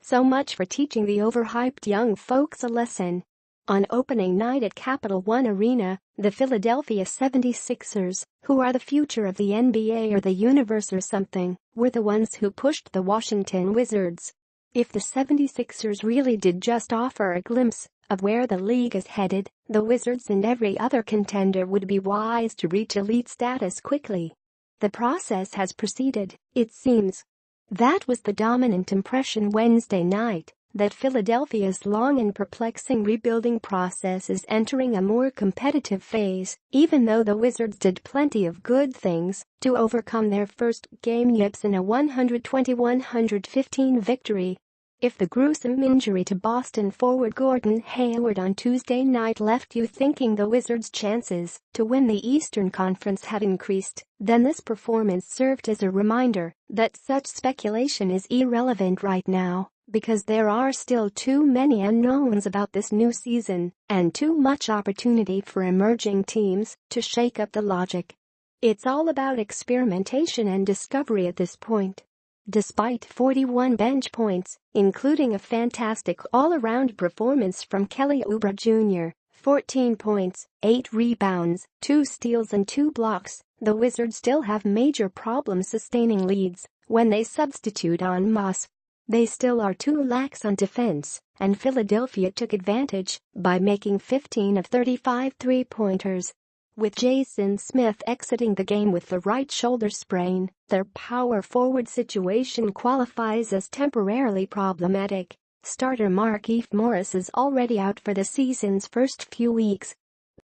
So much for teaching the overhyped young folks a lesson. On opening night at Capital One Arena, the Philadelphia 76ers, who are the future of the NBA or the universe or something, were the ones who pushed the Washington Wizards. If the 76ers really did just offer a glimpse of where the league is headed, the Wizards and every other contender would be wise to reach elite status quickly. The process has proceeded, it seems. That was the dominant impression Wednesday night, that Philadelphia's long and perplexing rebuilding process is entering a more competitive phase, even though the Wizards did plenty of good things to overcome their first game yips in a 120-115 victory. If the gruesome injury to Boston forward Gordon Hayward on Tuesday night left you thinking the Wizards' chances to win the Eastern Conference had increased, then this performance served as a reminder that such speculation is irrelevant right now, because there are still too many unknowns about this new season and too much opportunity for emerging teams to shake up the logic. It's all about experimentation and discovery at this point. Despite 41 bench points, including a fantastic all-around performance from Kelly Oubre Jr., 14 points, 8 rebounds, 2 steals and 2 blocks, the Wizards still have major problems sustaining leads when they substitute en masse. They still are too lax on defense, and Philadelphia took advantage by making 15 of 35 three-pointers. With Jason Smith exiting the game with the right shoulder sprain, their power forward situation qualifies as temporarily problematic. Starter Markieff Morris is already out for the season's first few weeks.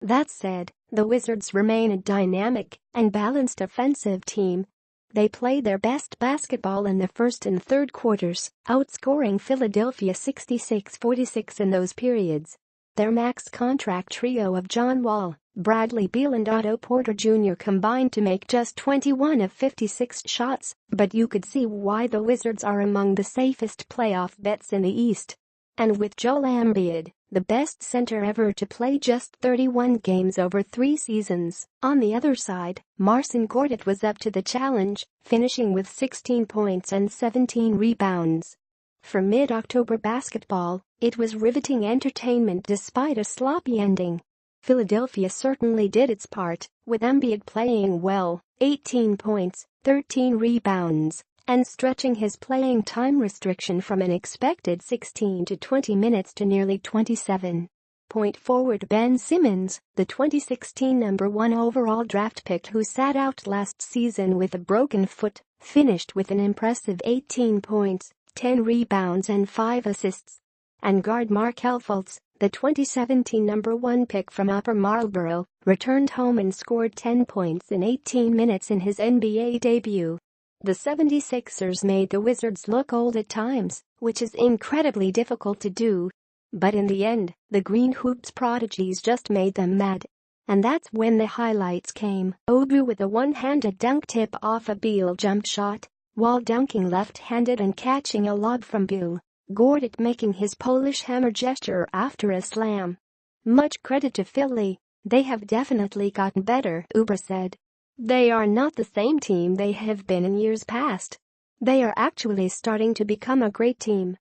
That said, the Wizards remain a dynamic and balanced offensive team. They played their best basketball in the first and third quarters, outscoring Philadelphia 66-46 in those periods. Their max contract trio of John Wall, Bradley Beal and Otto Porter Jr. combined to make just 21 of 56 shots, but you could see why the Wizards are among the safest playoff bets in the East. And with Joel Embiid, the best center ever to play just 31 games over 3 seasons, on the other side, Marcin Gortat was up to the challenge, finishing with 16 points and 17 rebounds. For mid-October basketball, it was riveting entertainment despite a sloppy ending. Philadelphia certainly did its part, with Embiid playing well, 18 points, 13 rebounds, and stretching his playing time restriction from an expected 16 to 20 minutes to nearly 27. Point forward Ben Simmons, the 2016 number 1 overall draft pick who sat out last season with a broken foot, finished with an impressive 18 points, 10 rebounds and 5 assists. And guard Markelle Fultz, the 2017 number 1 pick from Upper Marlboro, returned home and scored 10 points in 18 minutes in his NBA debut. The 76ers made the Wizards look old at times, which is incredibly difficult to do. But in the end, the Green Hoops prodigies just made them mad. And that's when the highlights came. Oubre with a one-handed dunk tip off a Beal jump shot, while dunking left-handed and catching a lob from Beal. Gortat making his Polish hammer gesture after a slam. Much credit to Philly, they have definitely gotten better, Oubre said. They are not the same team they have been in years past. They are actually starting to become a great team.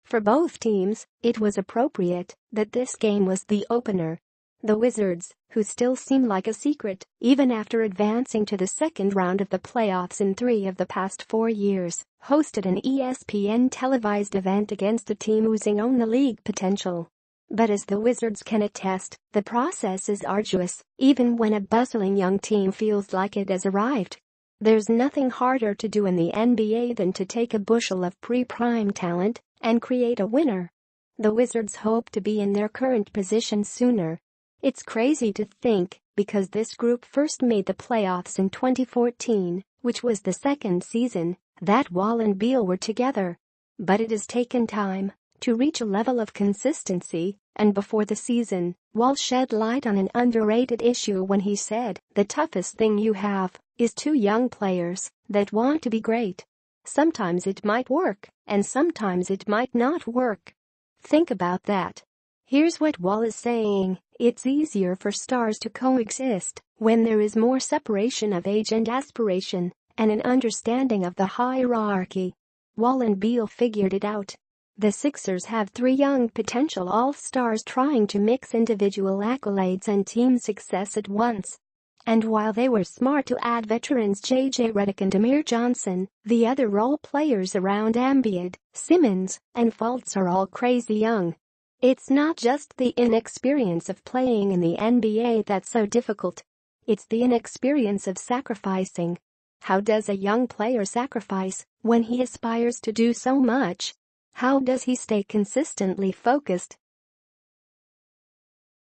For both teams, it was appropriate that this game was the opener. The Wizards, who still seem like a secret, even after advancing to the second round of the playoffs in 3 of the past 4 years, hosted an ESPN televised event against a team oozing on the league potential. But as the Wizards can attest, the process is arduous, even when a bustling young team feels like it has arrived. There's nothing harder to do in the NBA than to take a bushel of pre-prime talent and create a winner. The Wizards hope to be in their current position sooner. It's crazy to think, because this group first made the playoffs in 2014, which was the second season that Wall and Beal were together. But it has taken time to reach a level of consistency, and before the season, Wall shed light on an underrated issue when he said, "The toughest thing you have is 2 young players that want to be great. Sometimes it might work, and sometimes it might not work." Think about that. Here's what Wall is saying: it's easier for stars to coexist when there is more separation of age and aspiration and an understanding of the hierarchy. Wall and Beal figured it out. The Sixers have three young potential all-stars trying to mix individual accolades and team success at once. And while they were smart to add veterans J.J. Redick and Amir Johnson, the other role players around Embiid, Simmons, and Fultz are all crazy young. It's not just the inexperience of playing in the NBA that's so difficult. It's the inexperience of sacrificing. How does a young player sacrifice when he aspires to do so much? How does he stay consistently focused